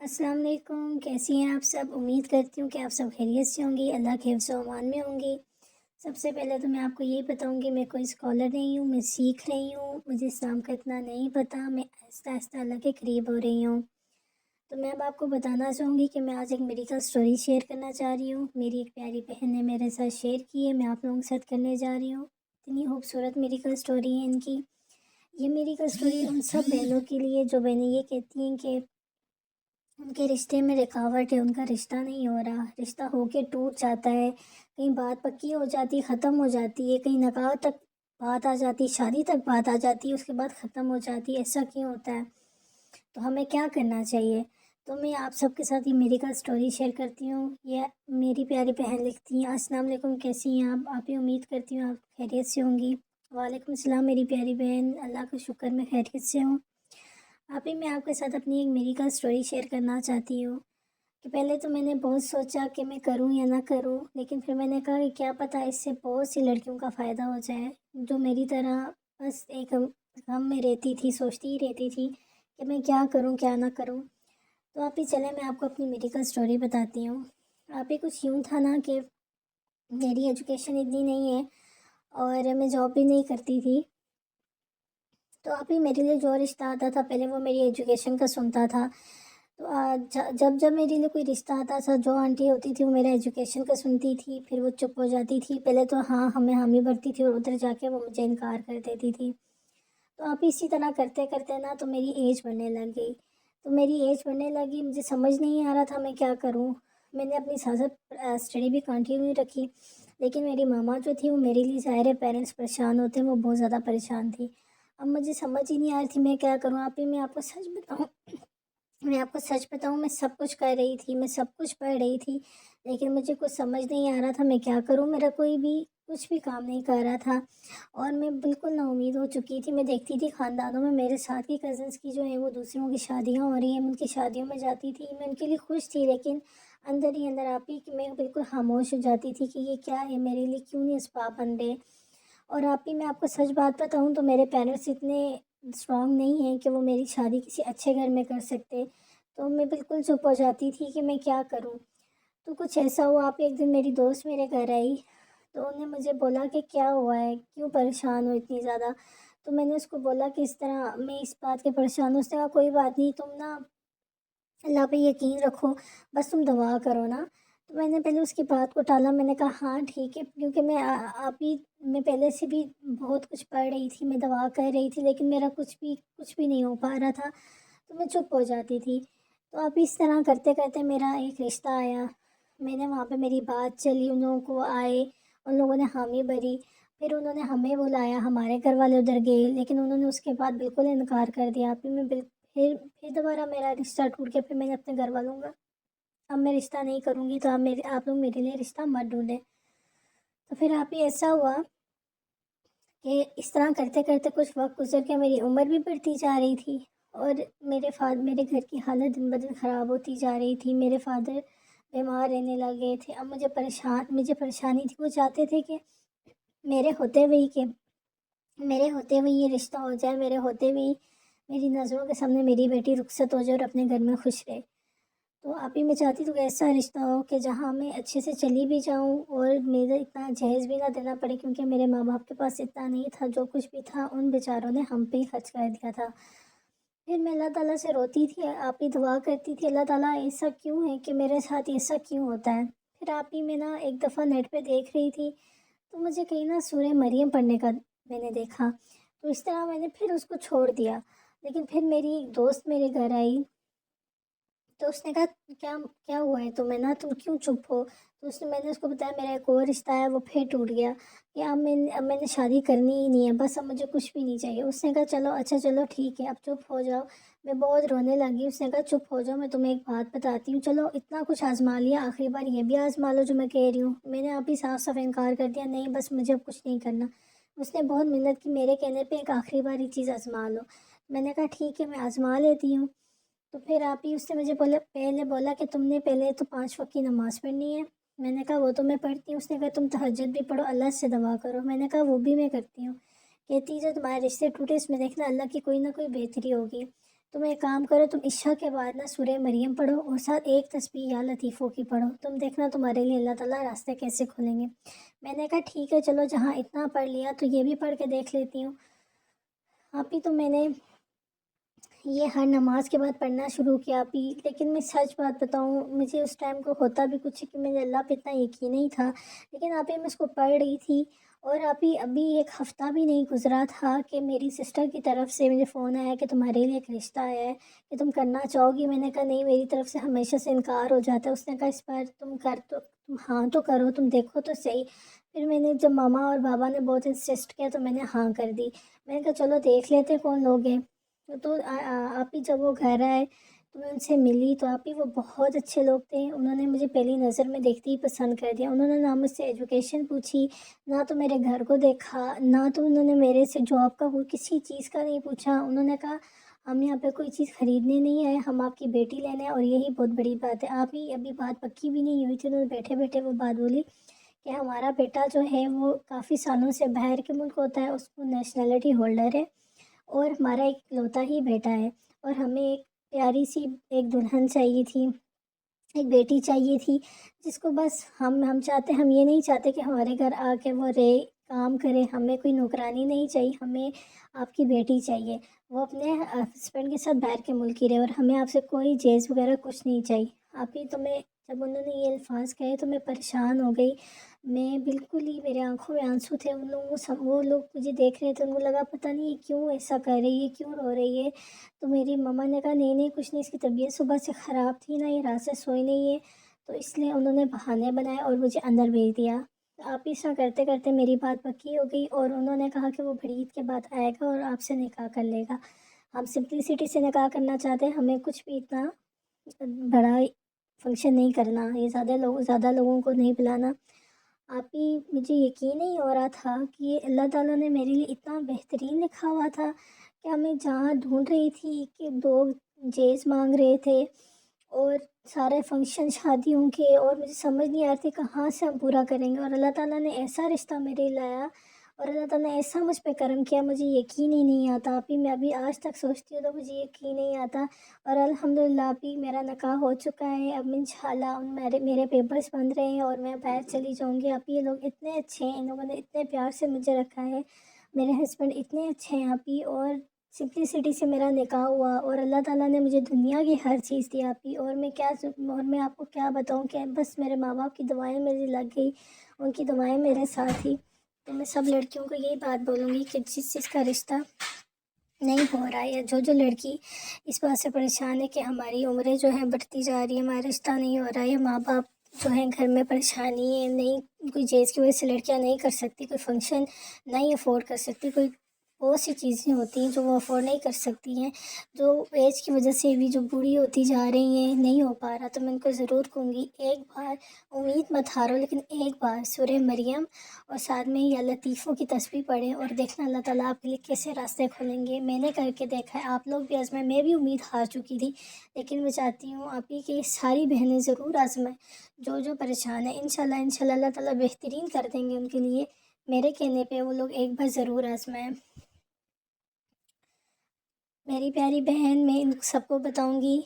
السلام علیکم، کیسی ہیں آپ سب؟ امید کرتی ہوں کہ آپ سب خیریت سے ہوں گی، اللہ کے حفظ و امان میں ہوں گی۔ سب سے پہلے تو میں آپ کو یہی بتاؤں گی میں کوئی اسکالر نہیں ہوں، میں سیکھ رہی ہوں، مجھے اسلام کا اتنا نہیں پتہ، میں آہستہ آہستہ اللہ کے قریب ہو رہی ہوں۔ تو میں اب آپ کو بتانا چاہوں گی کہ میں آج ایک میڈیکل اسٹوری شیئر کرنا چاہ رہی ہوں۔ میری ایک پیاری بہن نے میرے ساتھ شیئر کی ہے، میں آپ لوگوں کے ساتھ کرنے جا رہی ہوں۔ اتنی خوبصورت میڈیکل اسٹوری ہے ان کی۔ یہ میڈیکل اسٹوری ان سب بہنوں کے لیے جو بہنیں یہ کہتی ہیں کہ ان کے رشتے میں رکاوٹ ہے، ان کا رشتہ نہیں ہو رہا، رشتہ ہو کے ٹوٹ جاتا ہے، کہیں بات پکی ہو جاتی ختم ہو جاتی ہے، کہیں نکاح تک بات آ جاتی، شادی تک بات آ جاتی ہے، اس کے بعد ختم ہو جاتی ہے۔ ایسا کیوں ہوتا ہے؟ تو ہمیں کیا کرنا چاہیے؟ تو میں آپ سب کے ساتھ یہ میڈیکل اسٹوری شیئر کرتی ہوں۔ یہ میری پیاری بہن لکھتی ہیں۔ السلام علیکم، کیسی ہیں آپ ہی؟ امید کرتی ہوں آپ خیریت سے ہوں گی۔ وعلیکم السلام میری پیاری بہن، اللہ کا شکر میں خیریت سے ہوں۔ ابھی میں آپ کے ساتھ اپنی ایک میڈیکل اسٹوری شیئر کرنا چاہتی ہوں کہ پہلے تو میں نے بہت سوچا کہ میں کروں یا نہ کروں، لیکن پھر میں نے کہا کہ کیا پتہ اس سے بہت سی لڑکیوں کا فائدہ ہو جائے جو میری طرح بس ایک غم میں رہتی تھی، سوچتی ہی رہتی تھی کہ میں کیا کروں کیا نہ کروں۔ تو آپ ہی چلیں میں آپ کو اپنی میڈیکل اسٹوری بتاتی ہوں۔ آپ ہی کچھ یوں تھا نا کہ میری ایجوکیشن اتنی نہیں ہے اور میں جاب بھی نہیں کرتی تھی، تو ابھی میرے لیے جو رشتہ آتا تھا پہلے وہ میری ایجوکیشن کا سنتا تھا۔ تو جب میرے لیے کوئی رشتہ آتا تھا، جو آنٹی ہوتی تھی وہ میرا ایجوکیشن کا سنتی تھی، پھر وہ چپ ہو جاتی تھی، پہلے تو ہاں ہمیں حامی بھرتی تھی اور ادھر جا کے وہ مجھے انکار کر دیتی تھی۔ تو اب اسی طرح کرتے کرتے نا تو میری ایج بڑھنے لگ گئی۔ تو میری ایج بڑھنے لگی، مجھے سمجھ نہیں آ رہا تھا میں کیا کروں۔ میں نے اپنی ساتھ اسٹڈی بھی کنٹینیو رکھی، لیکن میری ماما جو تھی وہ میرے لیے، ظاہر ہے پیرنٹس پریشان ہوتے ہیں، وہ بہت زیادہ پریشان تھی۔ اب مجھے سمجھ ہی نہیں آ رہی تھی میں کیا کروں۔ آپ ہی میں آپ کو سچ بتاؤں، میں سب کچھ کر رہی تھی، میں سب کچھ پڑھ رہی تھی، لیکن مجھے کچھ سمجھ نہیں آ رہا تھا میں کیا کروں۔ میرا کوئی بھی کچھ بھی کام نہیں کر رہا تھا اور میں بالکل نا امید ہو چکی تھی۔ میں دیکھتی تھی خاندانوں میں میرے ساتھ کی کزنس کی جو ہیں وہ دوسروں کی شادیاں ہو رہی ہیں، میں ان کی شادیوں میں جاتی تھی، میں ان کے لیے خوش تھی، لیکن اندر ہی اندر آپ ہی کہ میں بالکل خاموش ہو جاتی تھی کہ یہ کیا ہے، میرے لیے کیوں نہیں اسباب بن رہے۔ اور آپ ہی میں آپ کو سچ بات بتاؤں تو میرے پیرنٹس اتنے اسٹرانگ نہیں ہیں کہ وہ میری شادی کسی اچھے گھر میں کر سکتے، تو میں بالکل چپ ہو جاتی تھی کہ میں کیا کروں۔ تو کچھ ایسا ہوا، آپ ایک دن میری دوست میرے گھر آئی، تو انہیں مجھے بولا کہ کیا ہوا ہے، کیوں پریشان ہو اتنی زیادہ؟ تو میں نے اس کو بولا کہ اس طرح میں اس بات کے پریشان ہوں۔ اس نے کہا کوئی بات نہیں، تم نا اللہ پہ یقین رکھو، بس تم دعا کرو نا۔ تو میں نے پہلے اس کی بات کو ٹالا، میں نے کہا ہاں ٹھیک ہے، کیونکہ میں پہلے سے بھی بہت کچھ پڑھ رہی تھی، میں دعا کر رہی تھی، لیکن میرا کچھ بھی نہیں ہو پا رہا تھا، تو میں چپ ہو جاتی تھی۔ تو اب اس طرح کرتے کرتے میرا ایک رشتہ آیا، میں نے وہاں پہ میری بات چلی، ان لوگوں کو آئے، ان لوگوں نے حامی بھری، پھر انہوں نے ہمیں بلایا، ہمارے گھر والے ادھر گئے، لیکن انہوں نے اس کے بعد بالکل انکار کر دیا۔ پھر دوبارہ میرا رشتہ ٹوٹ گیا۔ پھر میں نے اپنے گھر والوں کا، اب میں رشتہ نہیں کروں گی، تو آپ لوگ میرے لیے رشتہ مت ڈھونڈیں۔ تو پھر آپ ہی ایسا ہوا کہ اس طرح کرتے کرتے کچھ وقت گزر کے میری عمر بھی بڑھتی جا رہی تھی اور میرے گھر کی حالت دن بدن خراب ہوتی جا رہی تھی۔ میرے فادر بیمار رہنے لگے تھے۔ اب مجھے پریشانی تھی، وہ چاہتے تھے کہ میرے ہوتے ہوئے یہ رشتہ ہو جائے، میرے ہوتے ہوئے میری نظروں کے سامنے میری بیٹی رخصت ہو جائے اور اپنے گھر میں خوش رہے۔ تو ابھی میں چاہتی ہوں کہ ایسا رشتہ ہو کہ جہاں میں اچھے سے چلی بھی جاؤں اور میرا اتنا جہیز بھی نہ دینا پڑے، کیونکہ میرے ماں باپ کے پاس اتنا نہیں تھا، جو کچھ بھی تھا ان بیچاروں نے ہم پہ ہی خرچ کر دیا تھا۔ پھر میں اللہ تعالیٰ سے روتی تھی، آپ ہی دعا کرتی تھی، اللہ تعالیٰ ایسا کیوں ہے کہ میرے ساتھ ایسا کیوں ہوتا ہے؟ پھر آپ ہی میں نا ایک دفعہ نیٹ پہ دیکھ رہی تھی، تو مجھے کہیں نا سورہ مریم پڑھنے کا میں نے دیکھا، تو اس طرح میں نے پھر اس کو چھوڑ دیا۔ لیکن پھر میری ایک دوست میرے گھر آئی، تو اس نے کہا کیا ہوا ہے تمہیں نا، تم کیوں چپ ہو؟ تو میں نے اس کو بتایا میرا ایک اور رشتہ ہے، وہ پھر ٹوٹ گیا، کہ اب میں نے شادی کرنی ہی نہیں ہے، بس اب مجھے کچھ بھی نہیں چاہیے۔ اس نے کہا چلو ٹھیک ہے، اب چپ ہو جاؤ۔ میں بہت رونے لگی۔ اس نے کہا چپ ہو جاؤ، میں تمہیں ایک بات بتاتی ہوں، چلو اتنا کچھ آزما لیا، آخری بار یہ بھی آزما لو جو میں کہہ رہی ہوں۔ میں نے ابھی صاف صاف انکار کر دیا، نہیں بس مجھے اب کچھ نہیں کرنا۔ اس نے بہت محنت کی میرے کہنے پہ، ایک آخری بار یہ چیز آزما لو۔ میں نے کہا ٹھیک ہے، میں آزما لیتی ہوں۔ تو پھر آپ ہی اس نے مجھے پہلے بولا کہ تم نے پہلے تو 5 وقت کی نماز پڑھنی ہے۔ میں نے کہا وہ تو میں پڑھتی ہوں۔ اس نے کہا تم تہجد بھی پڑھو، اللہ سے دعا کرو۔ میں نے کہا وہ بھی میں کرتی ہوں۔ کہتی جو تمہارے رشتے ٹوٹے، اس میں دیکھنا اللہ کی کوئی نہ کوئی بہتری ہوگی۔ تم ایک کام کرو، تم عشاء کے بعد نا سورہ مریم پڑھو اور ساتھ ایک تسبیح یا لطیفوں کی پڑھو، تم دیکھنا تمہارے لیے اللہ تعالیٰ راستے کیسے کھولیں گے۔ میں نے کہا ٹھیک ہے چلو، جہاں اتنا پڑھ لیا تو یہ بھی پڑھ کے دیکھ لیتی ہوں۔ آپی تو میں نے یہ ہر نماز کے بعد پڑھنا شروع کیا آپی، لیکن میں سچ بات بتاؤں، مجھے اس ٹائم کو ہوتا بھی کچھ ہے کہ مجھے اللہ پہ اتنا یقین نہیں تھا، لیکن آپی میں اس کو پڑھ رہی تھی۔ اور آپی ابھی ایک ہفتہ بھی نہیں گزرا تھا کہ میری سسٹر کی طرف سے مجھے فون آیا کہ تمہارے لیے ایک رشتہ آیا ہے کہ تم کرنا چاہو گی۔ میں نے کہا نہیں، میری طرف سے ہمیشہ سے انکار ہو جاتا ہے۔ اس نے کہا اس بار تم ہاں تو کرو، تم دیکھو تو صحیح۔ پھر میں نے جب ماما اور بابا نے بہت انسسٹ کیا تو میں نے ہاں کر دی۔ میں نے کہا چلو دیکھ لیتے کون لوگ ہیں۔ تو آپی جب وہ گھر آئے تو میں ان سے ملی، تو آپی وہ بہت اچھے لوگ تھے۔ انہوں نے مجھے پہلی نظر میں دیکھتے ہی پسند کر دیا۔ انہوں نے نہ مجھ سے ایجوکیشن پوچھی، نہ تو میرے گھر کو دیکھا، نہ تو انہوں نے میرے سے جاب کا کوئی کسی چیز کا نہیں پوچھا۔ انہوں نے کہا ہم یہاں پہ کوئی چیز خریدنے نہیں آئے، ہم آپ کی بیٹی لینے ہیں، اور یہی بہت بڑی بات ہے۔ آپ ہی ابھی بات پکی بھی نہیں ہوئی تھی، انہوں نے بیٹھے بیٹھے وہ بات بولی کہ ہمارا بیٹا جو ہے وہ کافی سالوں سے باہر کے ملک ہوتا ہے، اس کو نیشنلٹی ہولڈر ہے، اور ہمارا ایک لوتا ہی بیٹا ہے، اور ہمیں ایک پیاری سی ایک دلہن چاہیے تھی، ایک بیٹی چاہیے تھی، جس کو بس ہم چاہتے، ہم یہ نہیں چاہتے کہ ہمارے گھر آ کے وہ رہے کام کرے، ہمیں کوئی نوکرانی نہیں چاہیے، ہمیں آپ کی بیٹی چاہیے، وہ اپنے ہسبینڈ کے ساتھ باہر کے ملک ہی رہے، اور ہمیں آپ سے کوئی جیز وغیرہ کچھ نہیں چاہیے۔ آپ ہی تو میں جب انہوں نے یہ الفاظ کہے تو میں پریشان ہو گئی، میں بالکل ہی، میرے آنکھوں میں آنسو تھے۔ وہ لوگ مجھے دیکھ رہے تھے، ان کو لگا پتہ نہیں یہ کیوں ایسا کر رہی ہے، کیوں رو رہی ہے۔ تو میری ماما نے کہا نہیں کچھ نہیں، اس کی طبیعت صبح سے خراب تھی نا، یہ رات سے سوئی نہیں ہے، تو اس لیے انہوں نے بہانے بنائے اور مجھے اندر بھیج دیا۔ آپ ایسا کرتے کرتے میری بات پکی ہو گئی، اور انہوں نے کہا کہ وہ بڑی عید کے بعد آئے گا اور آپ سے نکاح کر لے گا۔ ہم سمپلسٹی سے نکاح کرنا چاہتے ہیں، ہمیں کچھ بھی اتنا بڑا فنکشن نہیں کرنا، یہ زیادہ لوگوں کو نہیں بلانا۔ آپ ہی مجھے یقین نہیں ہو رہا تھا کہ یہ اللہ تعالیٰ نے میرے لیے اتنا بہترین لکھا ہوا تھا، کہ میں جہاں ڈھونڈ رہی تھی کہ دو جیز مانگ رہے تھے اور سارے فنکشن شادیوں کے، اور مجھے سمجھ نہیں آتی کہاں سے ہم پورا کریں گے، اور اللہ تعالیٰ نے ایسا رشتہ میرے لایا، اور اللہ تعالیٰ نے ایسا مجھ پہ کرم کیا، مجھے یقین ہی نہیں آتا۔ ابھی میں آج تک سوچتی ہوں تو مجھے یقین نہیں آتا، اور الحمدللہ ابھی میرا نکاح ہو چکا ہے۔ اب انشاءاللہ میرے پیپرز بن رہے ہیں اور میں باہر چلی جاؤں گی۔ اب یہ لوگ اتنے اچھے ہیں، ان لوگوں نے اتنے پیار سے مجھے رکھا ہے، میرے ہسبینڈ اتنے اچھے ہیں ابھی، اور سمپلسٹی سے میرا نکاح ہوا، اور اللہ تعالیٰ نے مجھے دنیا کی ہر چیز دی ابھی، اور میں آپ کو کیا بتاؤں کہ بس میرے ماں باپ کی دعائیں میری لگ گئی، ان کی دعائیں میرے ساتھ تھی۔ تو میں سب لڑکیوں کو یہی بات بولوں گی کہ جس چیز کا رشتہ نہیں ہو رہا ہے، یا جو لڑکی اس بات سے پریشان ہے کہ ہماری عمریں جو ہیں بڑھتی جا رہی ہے، ہمارا رشتہ نہیں ہو رہا ہے، یا ماں باپ جو ہیں گھر میں پریشانی ہے، نہیں کوئی جیز کی وجہ سے لڑکیاں نہیں کر سکتی، کوئی فنکشن نہیں افورڈ کر سکتی، کوئی بہت سی چیزیں ہوتی ہیں جو وہ افورڈ نہیں کر سکتی ہیں، جو ایج کی وجہ سے بھی جو بوڑھی ہوتی جا رہی ہیں، نہیں ہو پا رہا، تو میں ان کو ضرور کہوں گی ایک بار امید مت ہارو، لیکن ایک بار سورہ مریم اور ساتھ میں یا لطیفوں کی تسبیح پڑھیں، اور دیکھنا اللہ تعالیٰ آپ کے لیے کیسے راستے کھولیں گے۔ میں نے کر کے دیکھا ہے، آپ لوگ بھی آزمائیں، میں بھی امید ہار چکی تھی، لیکن میں چاہتی ہوں آپ ہی کہ ساری بہنیں ضرور آزمائیں، جو پریشان ہیں، انشاءاللہ اللہ تعالیٰ بہترین کر دیں گے ان کے لیے۔ میرے کہنے پہ وہ لوگ ایک بار ضرور آزمائیں۔ میری پیاری بہن، میں ان سب کو بتاؤں گی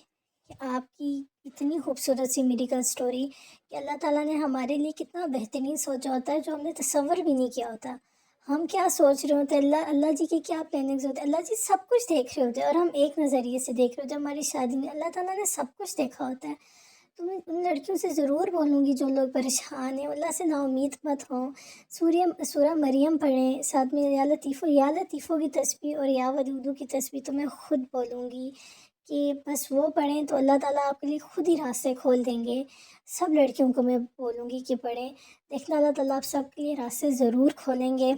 کہ آپ کی اتنی خوبصورت سی میڈیکل سٹوری، کہ اللہ تعالیٰ نے ہمارے لیے کتنا بہترین سوچا ہوتا ہے جو ہم نے تصور بھی نہیں کیا ہوتا۔ ہم کیا سوچ رہے ہوتے ہیں، اللہ جی کی کیا پلاننگز ہوتے ہیں، اللہ جی سب کچھ دیکھ رہے ہوتے ہیں، اور ہم ایک نظریے سے دیکھ رہے ہوتے ہیں، ہماری شادی میں اللہ تعالیٰ نے سب کچھ دیکھا ہوتا ہے۔ تو میں ان لڑکیوں سے ضرور بولوں گی جو لوگ پریشان ہیں، اللہ سے نا امید مت ہوں، سورہ مریم پڑھیں، ساتھ میں یا لطیفوں کی تسبیح اور یا ودودو کی تسبیح، تو میں خود بولوں گی کہ بس وہ پڑھیں تو اللہ تعالیٰ آپ کے لیے خود ہی راستے کھول دیں گے۔ سب لڑکیوں کو میں بولوں گی کہ پڑھیں، دیکھنا اللہ تعالیٰ آپ سب کے لیے راستے ضرور کھولیں گے۔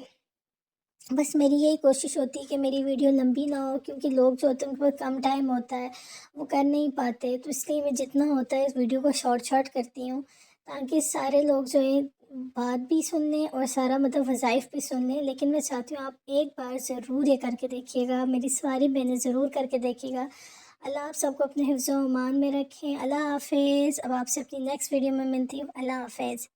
بس میری یہی کوشش ہوتی ہے کہ میری ویڈیو لمبی نہ ہو، کیونکہ لوگ جو ہوتے ہیں ان کے پاس کم ٹائم ہوتا ہے، وہ کر نہیں پاتے، تو اس لیے میں جتنا ہوتا ہے اس ویڈیو کو شارٹ کرتی ہوں، تاکہ سارے لوگ جو ہیں بات بھی سن لیں اور سارا وظائف بھی سن لیں۔ لیکن میں چاہتی ہوں آپ ایک بار ضرور یہ کر کے دیکھیے گا، میری ساری بہنیں ضرور کر کے دیکھیے گا۔ اللہ آپ سب کو اپنے حفظ و امان میں رکھیں۔ اللہ حافظ۔ اب آپ سے اپنی نیکسٹ ویڈیو میں ملتی ہوں۔ اللہ حافظ۔